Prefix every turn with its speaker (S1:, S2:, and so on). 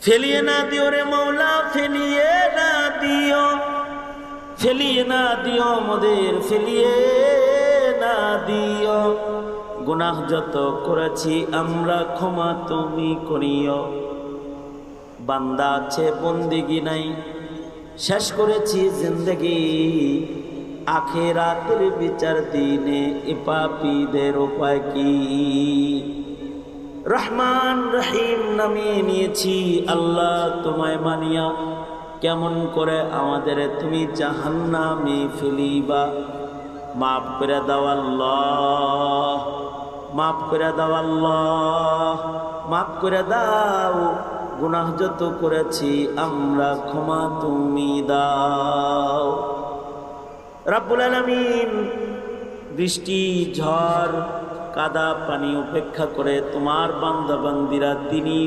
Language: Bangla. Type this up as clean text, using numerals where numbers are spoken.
S1: ফেলিয়ে না দিও রে মৌলা, ফেলিয়ে না দিও, ফেলিয়ে না দিও মোদের, ফেলিয়ে না দিও। গুনাহ যত করেছি আমরা ক্ষমা তুমি করিও। বান্দা আছে বন্দিগি নাই, শেষ করেছি জিন্দেগি, আখিরাতের বিচার দিনে এ পাপীদের উপায় কি? রহমান রহিম নামে নিয়েছি আল্লাহ তোমায় মানিয়া, কেমন করে আমাদের তুমি জাহান্নামে ফেলিবা? মাফ করে দাও আল্লাহ, মাফ করে দাও আল্লাহ, মাফ করে দাও। গুনাহ যত করেছি আমরা ক্ষমা তুমি দাও। রাব্বুল আলামিন বৃষ্টি, ঝড়, কাদা পানি উপেক্ষা করে তোমার বান্দা বান্দিরা দিনই